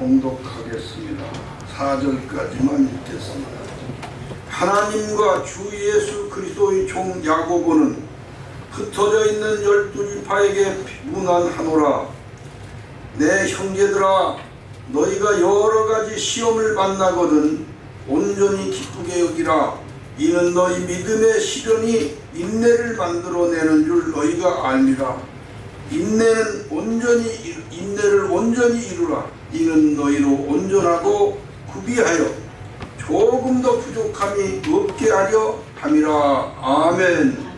봉독하겠습니다. 4절까지만 읽겠습니다. 하나님과 주 예수 그리스도의 종 야고보는 흩어져 있는 12지파에게 문안하노라. 내 형제들아, 너희가 여러가지 시험을 만나거든 온전히 기쁘게 여기라. 이는 너희 믿음의 시련이 인내를 만들어내는 줄 너희가 알미라. 인내를 온전히 이루라. 이는 너희로 온전하고 구비하여 조금 더 부족함이 없게 하려 함이라. 아멘.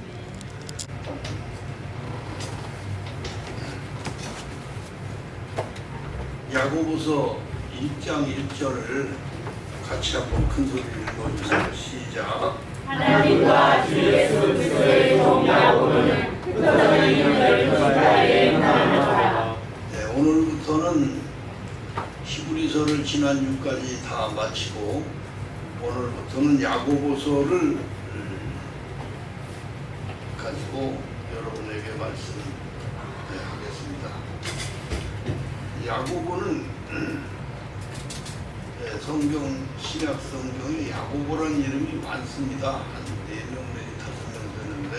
야고보서 1장 1절을 같이 한번 큰 소리로 읽어주세요. 시작. 하나님과 주 예수 그리스도의 종 야고보는 흩어져 있는 12지파에게 문안하노라. 네, 오늘부터는 히브리서를 지난주까지 다 마치고 오늘부터는 야고보서를 가지고 여러분에게 말씀하겠습니다. 야고보는 성경, 신약 성경에 야고보라는 이름이 많습니다. 한 4명 내지 5명 되는데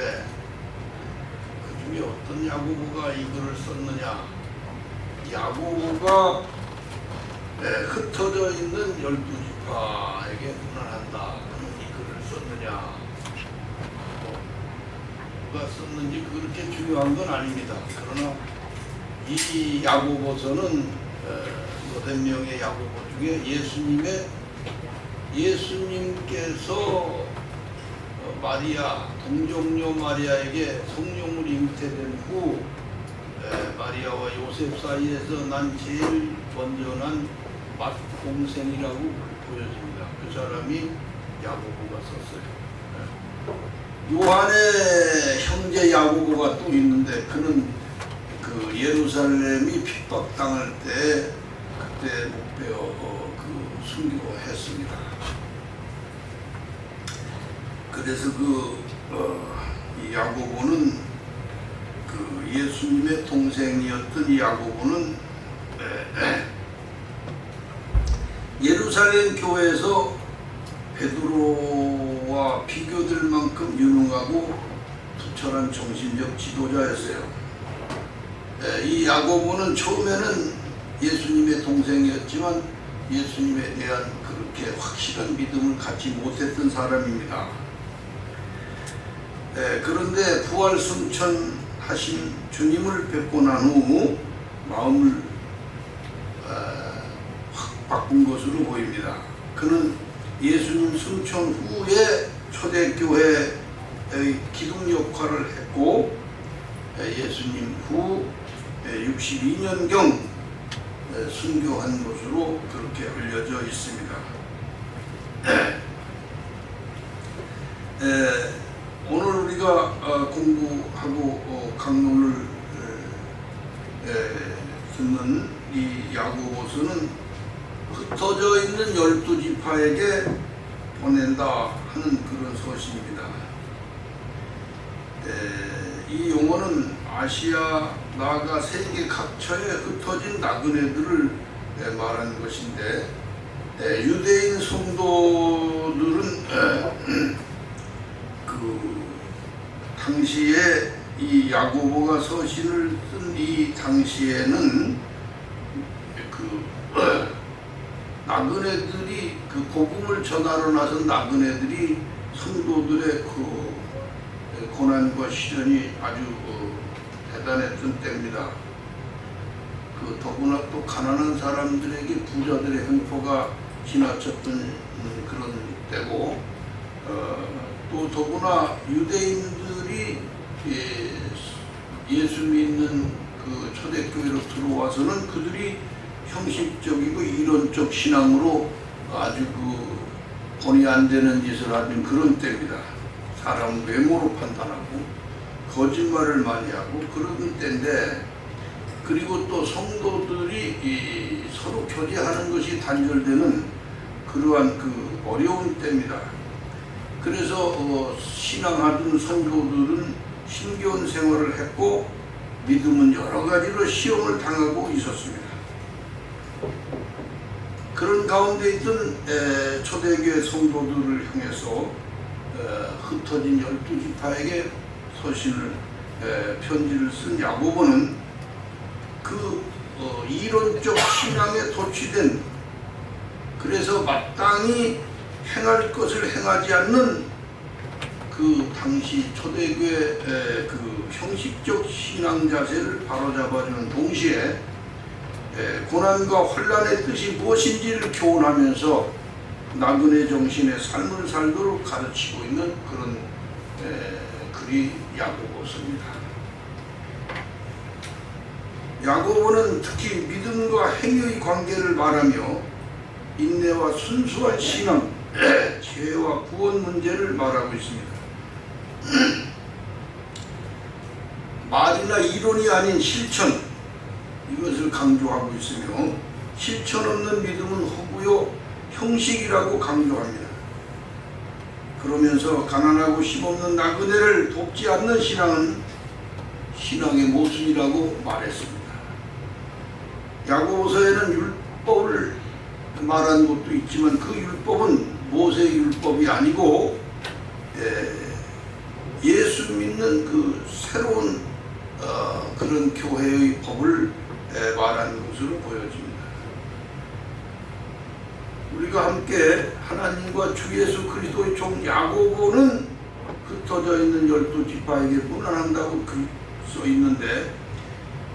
그 중에 어떤 야고보가 이 글을 썼느냐. 야고보가 흩어져 있는 12지파에게 문안한다 하는 이 글을 썼느냐. 누가 썼는지 그렇게 중요한 건 아닙니다. 그러나 이 야고보서는 8명의 야고보 중에 예수님께서 마리아, 동정녀 마리아에게 성령을 잉태된 후 마리아와 요셉 사이에서 난 제일 먼저 난 맏동생이라고 보여집니다. 그 사람이 야고보가 썼어요. 요한의 형제 야고보가 또 있는데 그는 그 예루살렘이 핍박당할 때 그때 목베어 순교했습니다. 그래서 이 야고보는 그 예수님의 동생이었던 이 야고보는 예루살렘 교회에서 베드로와 비교될 만큼 유능하고 투철한 정신적 지도자였어요. 이 야고보는 처음에는 예수님의 동생이었지만 예수님에 대한 그렇게 확실한 믿음을 갖지 못했던 사람입니다. 그런데 부활 승천하신 주님을 뵙고 난 후 마음을 확 바꾼 것으로 보입니다. 그는 예수님 승천 후에 초대교회의 기둥 역할을 했고 예수님 후 62년경 순교한 것으로 그렇게 알려져 있습니다. 오늘 우리가 공부하고 강론을 듣는 이 야고보서는 흩어져 있는 12지파에게 보낸다 하는 그런 서신입니다. 이 용어는 아시아, 나아가 세계 각처에 흩어진 나그네들을 말하는 것인데 유대인 성도들은 그 당시에 이 야고보가 서신을 쓴 이 당시에는 그 나그네들이 그 복음을 전하러 나선 나그네들이 성도들의 그 고난과 시련이 아주 대단했던 때입니다. 그 더구나 또 가난한 사람들에게 부자들의 횡포가 지나쳤던 그런 때고 또 더구나 유대인들이 예수 믿는 그 초대교회로 들어와서는 그들이 형식적이고 이론적 신앙으로 아주 그 본의 안 되는 짓을 하는 그런 때입니다. 사람 외모로 판단하고 거짓말을 많이 하고 그런 때인데, 그리고 또 성도들이 서로 교제하는 것이 단절되는 그러한 그 어려운 때입니다. 그래서 신앙하던 성도들은 신기한 생활을 했고 믿음은 여러 가지로 시험을 당하고 있었습니다. 그런 가운데 있던 초대교회 성도들을 향해서 흩어진 12지파에게 서신을 편지를 쓴 야고보는 그 이론적 신앙에 도취된, 그래서 마땅히 행할 것을 행하지 않는 그 당시 초대교회 그 형식적 신앙 자세를 바로잡아주는 동시에 고난과 환난의 뜻이 무엇인지를 교훈하면서 나그네 정신의 삶을 살도록 가르치고 있는 그런 글이 야고보서입니다. 야고보는 특히 믿음과 행위의 관계를 말하며 인내와 순수한 신앙, 죄와 구원 문제를 말하고 있습니다. 말이나 이론이 아닌 실천, 이것을 강조하고 있으며 실천 없는 믿음은 허구요 형식이라고 강조합니다. 그러면서 가난하고 힘없는 나그네를 돕지 않는 신앙은 신앙의 모순이라고 말했습니다. 야고보서에는 율법을 말한 것도 있지만 그 율법은 모세의 율법이 아니고 예수 믿는 그 새로운 그런 교회의 법을 말하는 것으로 보여집니다. 우리가 함께 하나님과 주 예수 그리스도의 종 야고보는 흩어져 있는 12지파에게 문안한다고 써 있는데,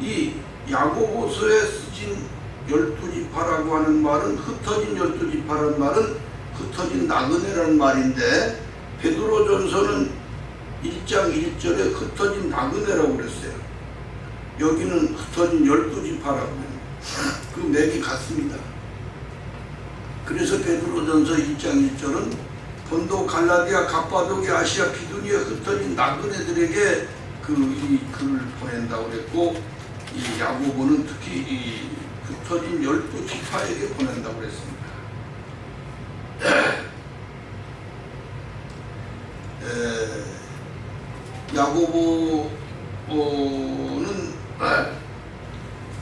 이 야고보서에 쓰진 12지파라고 하는 말은, 흩어진 12지파라는 말은 흩어진 나그네라는 말인데, 베드로전서는 1장 1절에 흩어진 나그네라고 그랬어요. 여기는 흩어진 12지파라고 해요. 그 맥이 같습니다. 그래서 베드로전서 1장 1절은 본도, 갈라디아, 갑바도기아, 아시아, 비두니아 흩어진 나그네들에게 이 글을 보낸다고 그랬고, 이 야고보는 특히 이 흩어진 12지파에게 보낸다고 그랬습니다. 야고보는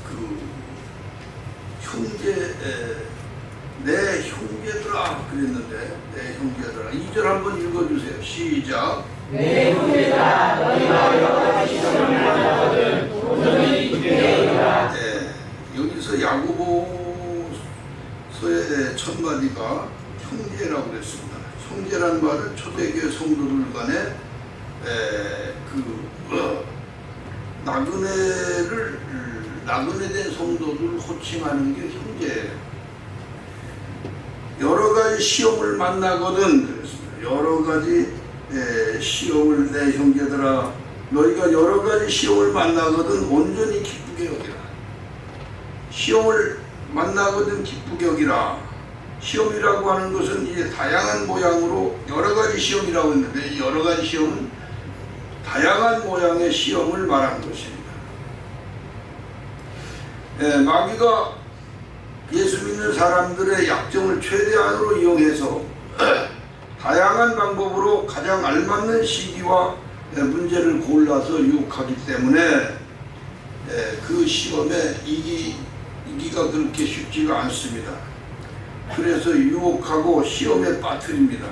그 형제, 내 형제들아 그랬는데, 내 형제들아, 2절 한번 읽어주세요. 시작. 내 형제들아, 너희가 여러 가지 시험을 만나거든 도전이 기대어라. 여기서 야고보서의 첫 마디가 형제라고 그랬습니다. 형제라는 말은 초대교회 성도들 간에 나그네된 성도들을 호칭하는 게 형제예요. 여러 가지 시험을 만나거든 그랬습니다. 여러 가지 시험을, 내 형제들아, 너희가 여러 가지 시험을 만나거든 온전히 기쁘게 여기라. 시험을 만나거든 기쁘게 여기라. 시험이라고 하는 것은 이제 다양한 모양으로 여러 가지 시험이라고 했는데, 이 여러 가지 시험은 다양한 모양의 시험을 말한 것입니다. 마귀가 예수 믿는 사람들의 약점을 최대한으로 이용해서 다양한 방법으로 가장 알맞는 시기와 문제를 골라서 유혹하기 때문에 그 시험에 이기가 그렇게 쉽지가 않습니다. 그래서 유혹하고 시험에 빠뜨립니다.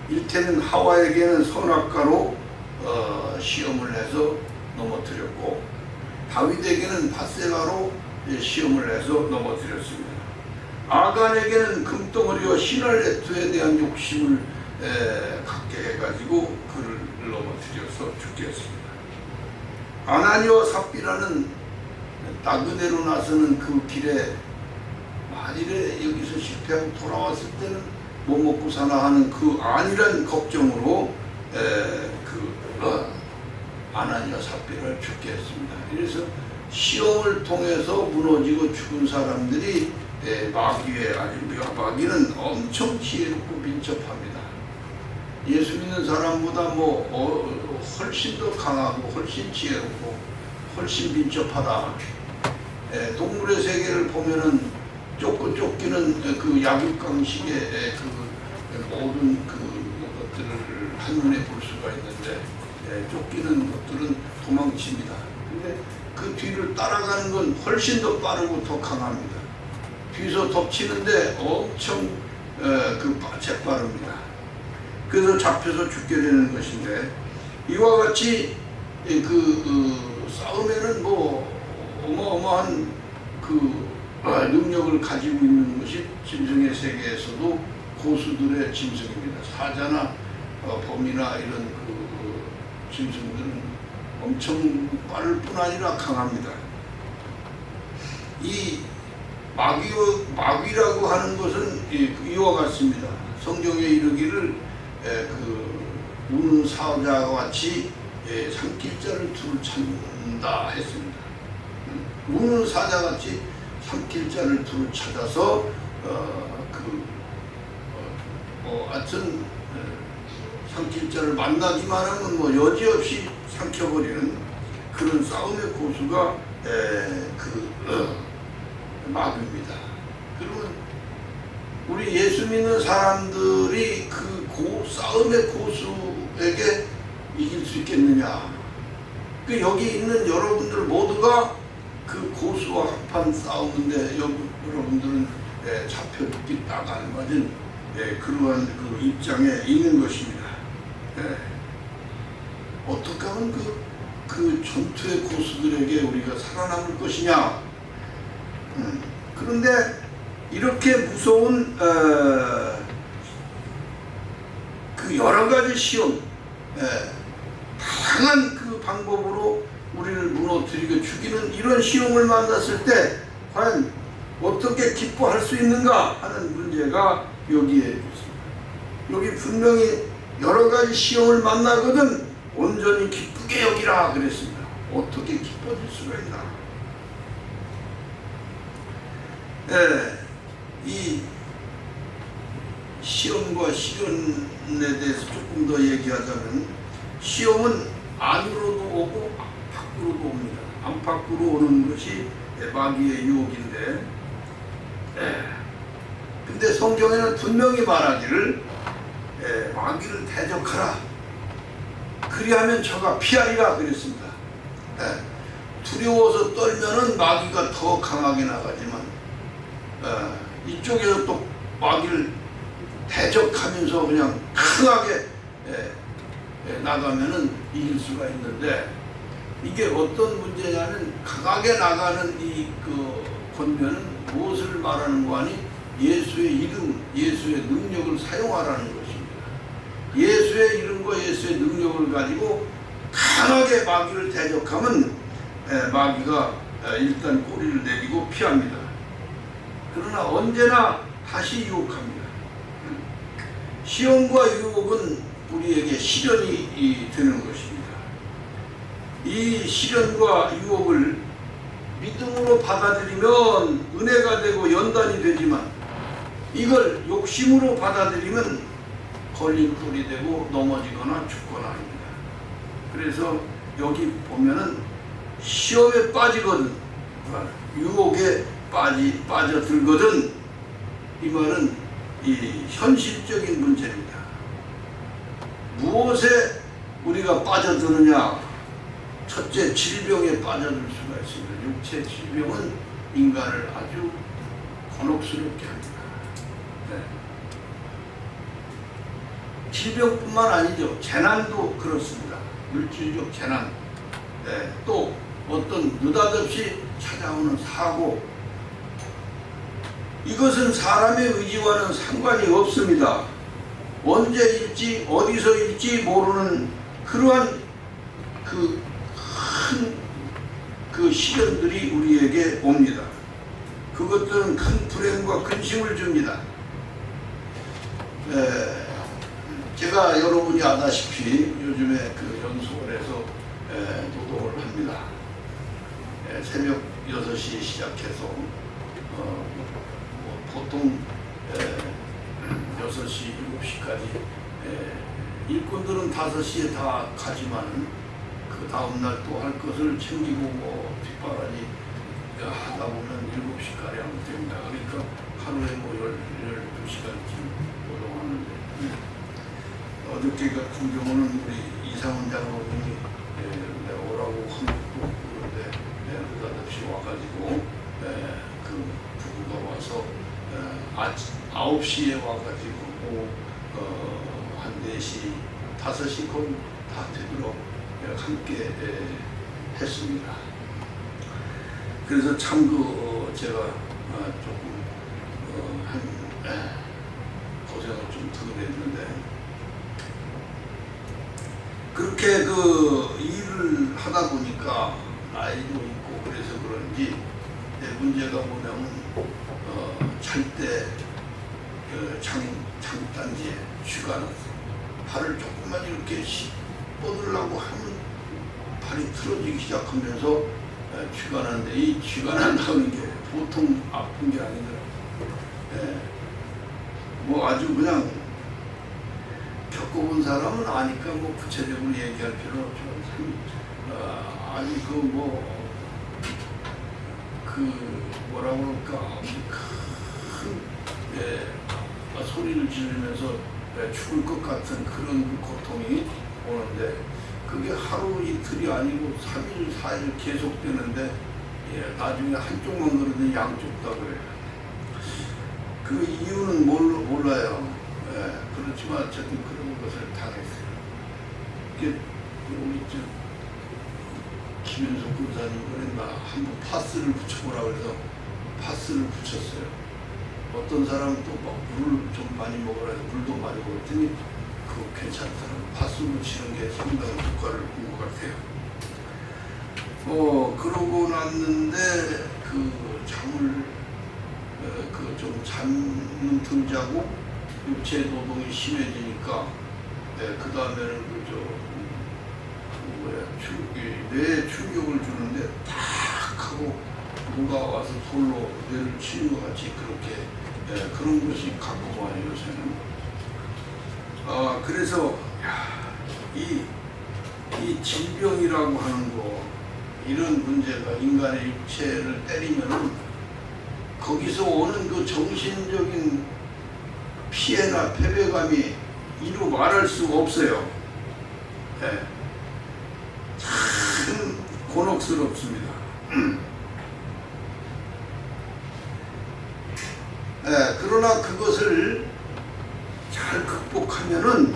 일테는 하와에게는 선악과로 시험을 해서 넘어뜨렸고, 다윗에게는 밧세바로 시험을 해서 넘어뜨렸습니다. 아간에게는 금덩어리와 시날레트에 대한 욕심을 갖게 해가지고 그를 넘어뜨려서 죽게 했습니다. 아나니와 삽비라는 나그네로 나서는 그 길에 만일에 여기서 실패하고 돌아왔을 때는 뭐 먹고 사나 하는 그 안일한 걱정으로 아나니와 삽비를 죽게 했습니다. 그래서 시험을 통해서 무너지고 죽은 사람들이 마귀는 엄청 지혜롭고 민첩합니다. 예수 믿는 사람보다 훨씬 더 강하고 훨씬 지혜롭고 훨씬 민첩하다. 동물의 세계를 보면은 쫓기는 그 야국강식의 모든 것들을 한눈에 볼 수가 있는데, 쫓기는 것들은 도망칩니다. 근데 그 뒤를 따라가는 건 훨씬 더 빠르고 더 강합니다. 비서 덮치는데 엄청 재빠릅니다. 그래서 잡혀서 죽게 되는 것인데, 이와 같이 싸움에는 뭐 어마어마한 능력을 가지고 있는 것이 짐승의 세계에서도 고수들의 짐승입니다. 사자나 범이나 이런 짐승들은 엄청 빠를 뿐 아니라 강합니다. 이 마귀라고 하는 것은 이와 같습니다. 성경에 이르기를 우는 사자와 같이 삼킬자를 둘을 찾는다 했습니다. 우는 사자같이 삼킬자를 둘을 찾아서 하여튼 삼킬자를 만나기만 하면 뭐 여지없이 삼켜버리는 그런 싸움의 고수가 마귀입니다. 그러면 우리 예수 믿는 사람들이 싸움의 고수에게 이길 수 있겠느냐? 여기 있는 여러분들 모두가 그 고수와 한판 싸우는데 여러분들은 잡혀 죽기 딱 알맞은 그러한 입장에 있는 것입니다. 어떻게 하면 그 전투의 고수들에게 우리가 살아남을 것이냐? 그런데 이렇게 무서운 여러 가지 시험, 다양한 방법으로 우리를 무너뜨리고 죽이는 이런 시험을 만났을 때 과연 어떻게 기뻐할 수 있는가 하는 문제가 여기에 있습니다. 여기 분명히 여러 가지 시험을 만나거든 온전히 기쁘게 여기라 그랬습니다. 어떻게 기뻐질 수가 있나? 이 시험과 시련에 대해서 조금 더 얘기하자면, 시험은 안으로도 오고 밖으로도 옵니다. 안팎으로 오는 것이 마귀의 유혹인데, 근데 성경에는 분명히 말하기를 마귀를 대적하라, 그리하면 저가 피하리라 그랬습니다. 두려워서 떨면은 마귀가 더 강하게 나가지만, 이쪽에서 또 마귀를 대적하면서 그냥 강하게 나가면은 이길 수가 있는데, 이게 어떤 문제냐면 강하게 나가는 권면은 무엇을 말하는 거 아니? 예수의 이름, 예수의 능력을 사용하라는 것입니다. 예수의 이름과 예수의 능력을 가지고 강하게 마귀를 대적하면 마귀가 일단 꼬리를 내리고 피합니다. 그러나 언제나 다시 유혹합니다. 시험과 유혹은 우리에게 시련이 되는 것입니다. 이 시련과 유혹을 믿음으로 받아들이면 은혜가 되고 연단이 되지만, 이걸 욕심으로 받아들이면 걸림돌이 되고 넘어지거나 죽거나 합니다. 그래서 여기 보면은 시험에 빠지거든, 유혹에 빠져들거든, 이 말은 이 현실적인 문제입니다. 무엇에 우리가 빠져드느냐? 첫째, 질병에 빠져들 수가 있습니다. 육체 질병은 인간을 아주 곤혹스럽게 합니다. 질병뿐만 아니죠. 재난도 그렇습니다. 물질적 재난, 또 어떤 느닷없이 찾아오는 사고, 이것은 사람의 의지와는 상관이 없습니다. 언제 일지 어디서 일지 모르는 그러한 큰 시련들이 우리에게 옵니다. 그것들은 큰 불행과 근심을 줍니다. 제가 여러분이 아다시피 요즘에 연수원에서 노동을 합니다. 새벽 6시 시작해서 보통 6시, 7시까지 일꾼들은 5시에 다 가지만 그 다음날 또 할 것을 챙기고 뒷바라지 하다 보면 7시가량 됩니다. 그러니까 하루에 12시간쯤 노동하는데, 어저께 같은 경우는 우리 이상훈 장로님이 오라고 한 것도 그런데 느닷없이 와가지고 그 부부가 와서 아침 9시에 와가지고 한 4시, 5시 거의 다 되도록 함께 했습니다. 그래서 참 제가 조금 고생을 좀 덜 했는데, 그렇게 일을 하다 보니까 나이도 있고 그래서 그런지 문제가 뭐냐면 잘 때 장단지에 쥐가 났어. 발을 조금만 이렇게 뻗으려고 하면 발이 틀어지기 시작하면서 쥐가 나는데, 이 쥐가 난다는 게 보통 아픈 게 아니더라고요. 뭐 아주 그냥 겪어본 사람은 아니까 뭐 구체적으로 얘기할 필요는 없지만, 아니 뭐라고 그럴까, 큰 소리를 지르면서 죽을 것 같은 그런 고통이 오는데, 그게 하루 이틀이 아니고 3일 4일 계속되는데, 나중에 한쪽만 그러든 양쪽 다 그래요. 그 이유는 몰라요. 그렇지만 어쨌든 그런 것을 당했어요. 이게 우리 김윤석 군사님 그랬나, 한번 파스를 붙여보라 그래서 파스를 붙였어요. 어떤 사람은 또 물을 좀 많이 먹으라 해서 물도 많이 먹었더니 그거 괜찮더라고요. 파스 붙이는 게 상당히 효과를 본 것 같아요. 그러고 났는데 잠을 좀 잠은 덜 자고 육체 노동이 심해지니까, 그 다음에는 뇌에 충격을 주는데 탁 하고 누가 와서 돌로 뇌를 치는 것 같이 그렇게 그런 것이 갖고 와요, 요새는. 그래서 이 질병이라고 하는 거, 이런 문제가 인간의 육체를 때리면은 거기서 오는 그 정신적인 피해나 패배감이 이루 말할 수가 없어요. 참 곤혹스럽습니다. 그러나 그것을 잘 극복하면은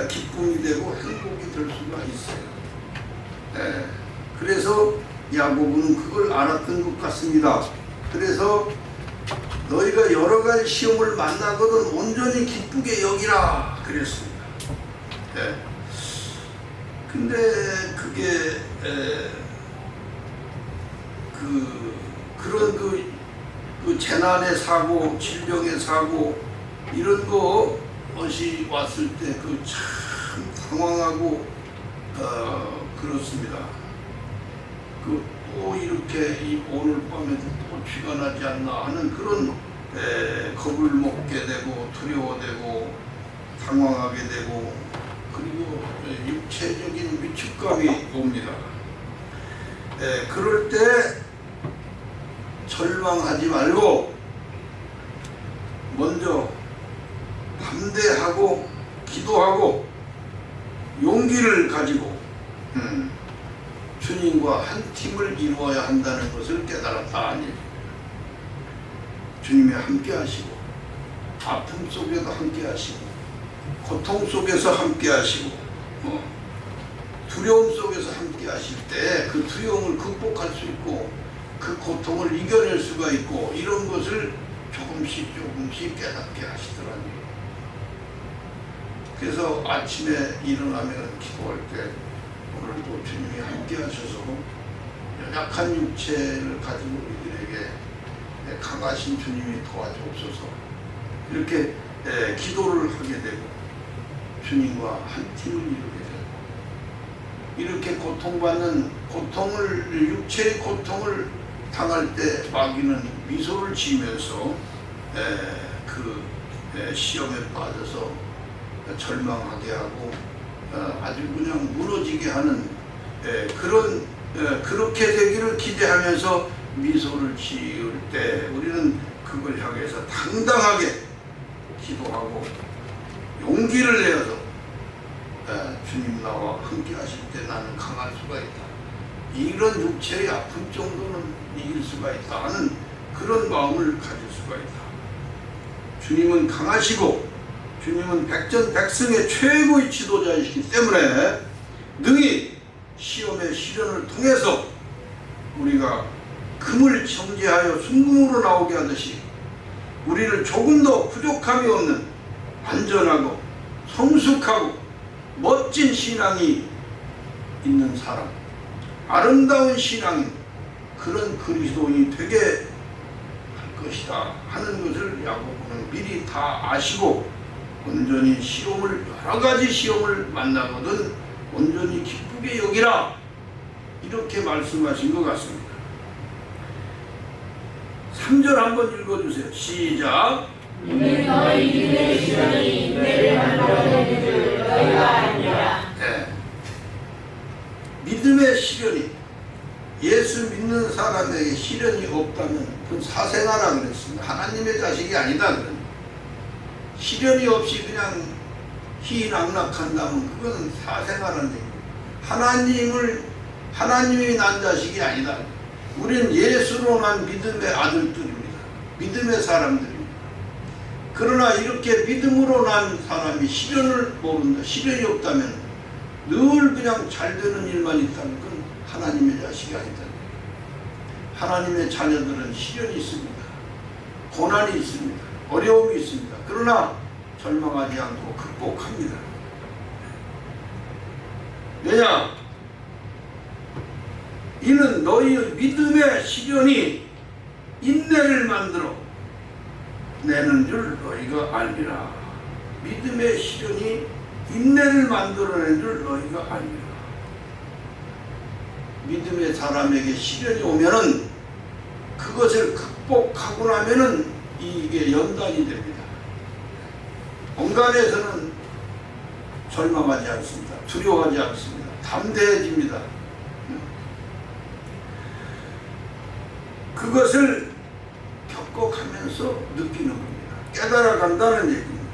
기쁨이 되고 행복이 될 수가 있어요. 그래서 야고보는 그걸 알았던 것 같습니다. 그래서 너희가 여러 가지 시험을 만나거든 온전히 기쁘게 여기라 그랬습니다. 근데 그게 그런 그 재난의 사고, 질병의 사고, 이런 것이 왔을 때 참 당황하고 그렇습니다. 또 이렇게 오늘 밤에도 또 쥐가 나지 않나 하는 그런 겁을 먹게 되고 두려워되고 당황하게 되고, 그리고 육체적인 위축감이 옵니다. 그럴 때 절망하지 말고 먼저 담대하고 기도하고 용기를 가지고 주님과 한 팀을 이루어야 한다는 것을 깨달았다. 아니, 주님이 함께 하시고 아픔 속에도 함께 하시고 고통 속에서 함께 하시고 두려움 속에서 함께 하실 때 그 두려움을 극복할 수 있고 그 고통을 이겨낼 수가 있고, 이런 것을 조금씩 깨닫게 하시더라고요. 그래서 아침에 일어나면 기도할 때 오늘도 주님이 함께 하셔서 연약한 육체를 가진 우리들에게 강하신 주님이 도와주옵소서, 이렇게 기도를 하게 되고 주님과 한 팀을 이루게 되고, 이렇게 고통받는 육체의 고통을 당할 때 마귀는 미소를 지으면서 그 시험에 빠져서 절망하게 하고 아주 그냥 무너지게 하는 그렇게 되기를 기대하면서 미소를 지을 때 우리는 그걸 향해서 당당하게 기도하고 용기를 내어서 주님 나와 함께 하실 때 나는 강할 수가 있다, 이런 육체의 아픈 정도는 이길 수가 있다 하는 그런 마음을 가질 수가 있다. 주님은 강하시고 주님은 백전백승의 최고의 지도자이시기 때문에 능히 시험의 시련을 통해서 우리가 금을 정제하여 순금으로 나오게 하듯이 우리를 조금도 부족함이 없는 안전하고 성숙하고 멋진 신앙이 있는 사람, 아름다운 신앙인 그런 그리스도인이 되게 할 것이다 하는 것을 야고보는 미리 다 아시고 온전히 시험을 여러 가지 시험을 만나거든 온전히 기쁘게 여기라 이렇게 말씀하신 것 같습니다. 3절 한번 읽어주세요. 시작. 이는 너희 믿음의 시련이 인내를 만들어내는 줄 너희가 아니라. 네. 믿음의 시련이 예수 믿는 사람에게 시련이 없다면 그건 사생아라 그랬습니다. 하나님의 자식이 아니다 그랬습니다. 시련이 없이 그냥 희낙락한다면 그건 사생아라는 얘기입니다. 하나님이 난 자식이 아니다. 우리는 예수로 난 믿음의 아들들입니다. 믿음의 사람들입니다. 그러나 이렇게 믿음으로 난 사람이 시련을 모른다. 시련이 없다면 늘 그냥 잘 되는 일만 있다면 그건 하나님의 자식이 아니다. 하나님의 자녀들은 시련이 있습니다. 고난이 있습니다. 어려움이 있습니다. 그러나 절망하지 않고 극복합니다. 왜냐? 이는 너희의 믿음의 시련이 인내를 만들어 내는 줄 너희가 알리라. 믿음의 시련이 인내를 만들어내는 줄 너희가 알리라. 믿음의 사람에게 시련이 오면은 그것을 극복하고 나면은 이게 연단이 됩니다. 온간에서는 절망하지 않습니다. 두려워하지 않습니다. 담대해집니다. 그것을 겪어가면서 느끼는 겁니다. 깨달아간다는 얘기입니다.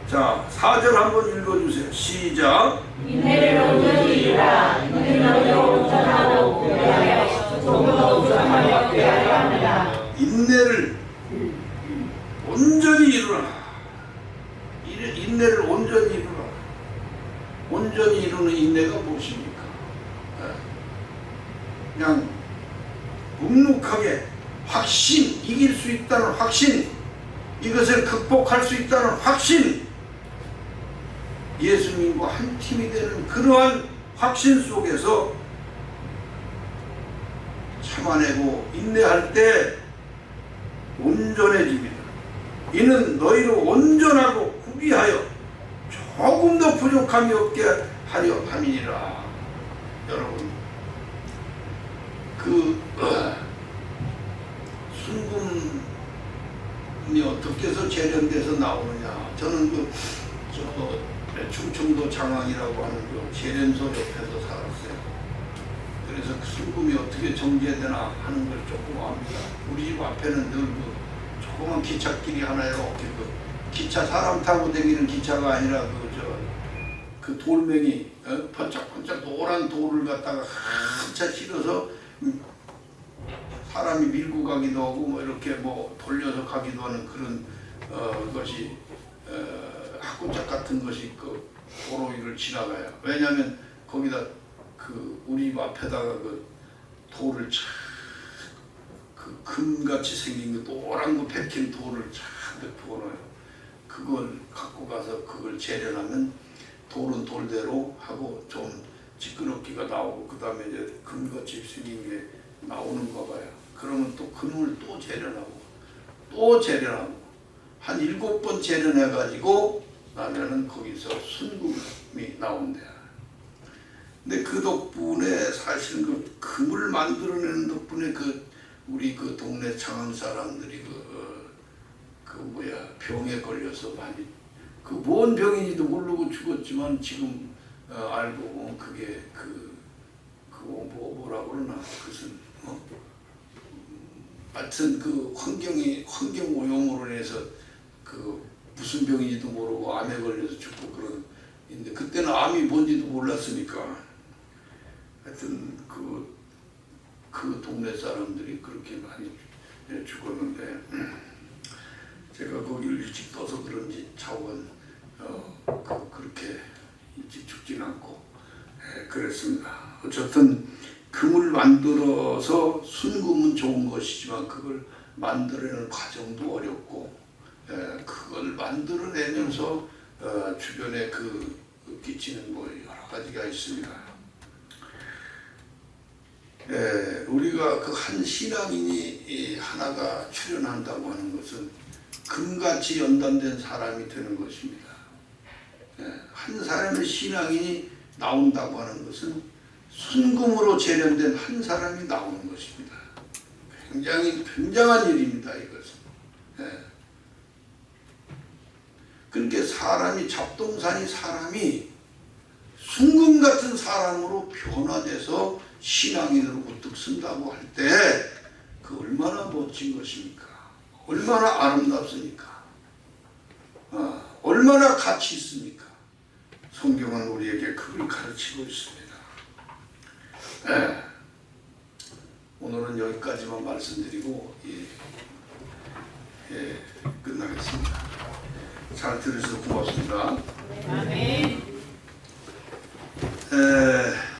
자, 4절 한번 읽어주세요. 시작. 인내를 온전히 이루라. 이는 너희를 온전하고 구별하여 조금도 부족함이 없게 하려 합니다. 인내를 온전히 이루라. 인내를 온전히 이루라. 온전히 이루는 인내가 무엇입니까? 그냥 묵묵하게 확신, 이길 수 있다는 확신, 이것을 극복할 수 있다는 확신, 예수님과 한 팀이 되는 그러한 확신 속에서 참아내고 인내할 때 온전해집니다. 이는 너희를 온전하고 구비하여 조금도 부족함이 없게 하려 함이니라. 여러분, 순금이 어떻게 해서 재련돼서 나오느냐. 저는 충청도 장항이라고 하는 재련소 옆에서 살았어요. 그래서 그 순금이 어떻게 정제되나 하는 걸 조금 압니다. 우리 집 앞에는 늘 조그만 기찻길이 하나 이렇게 기차 사람 타고 다니는 기차가 아니라 그 돌멩이 번쩍번쩍 노란 돌을 갖다가 한차 실어서 사람이 밀고 가기도 하고 뭐 이렇게 뭐 돌려서 가기도 하는 그런 것이 학구짝 같은 것이 그 도로 위를 지나가요. 왜냐하면 거기다 우리 집 앞에다가 그 돌을 그 금같이 생긴 그 노란 거 백힌 돌을 잔뜩 부어놔요. 그걸 갖고 가서 그걸 재련하면 돌은 돌대로 하고 좀 지끄럽기가 나오고 그 다음에 이제 금같이 생긴 게 나오는가 봐요. 그러면 또 금을 또 재련하고 또 재련하고 한 7번 재련해가지고 나면은 거기서 순금이 나온대요. 근데 그 덕분에 사실은 그 금을 만들어내는 덕분에 우리 동네 장항 사람들이 병에 걸려서 많이 뭔 병인지도 모르고 죽었지만 지금 알고 보면 그게 뭐라 그러나 그것은 하여튼 환경 오염으로 인해서 무슨 병인지도 모르고 암에 걸려서 죽고 그런. 근데 그때는 암이 뭔지도 몰랐으니까 하여튼 그 동네 사람들이 그렇게 많이 죽었는데 제가 거기를 일찍 떠서 그런지 자원 그렇게 일찍 죽진 않고 그랬습니다. 어쨌든 금을 만들어서 순금은 좋은 것이지만 그걸 만들어내는 과정도 어렵고 그걸 만들어내면서 주변에 끼치는 뭐 여러 가지가 있습니다. 우리가 그 한 신앙인이 하나가 출현한다고 하는 것은 금같이 연단된 사람이 되는 것입니다. 한 사람의 신앙인이 나온다고 하는 것은 순금으로 재련된 한 사람이 나오는 것입니다. 굉장히 굉장한 일입니다. 이것은. 그러니까 사람이 순금 같은 사람으로 변화돼서 신앙인으로 우뚝 쓴다고 할 때 그 얼마나 멋진 것입니까? 얼마나 아름답습니까? 얼마나 가치 있습니까? 성경은 우리에게 그걸 가르치고 있습니다. 오늘은 여기까지만 말씀드리고 끝나겠습니다. 잘 들으셔서 고맙습니다. 아멘.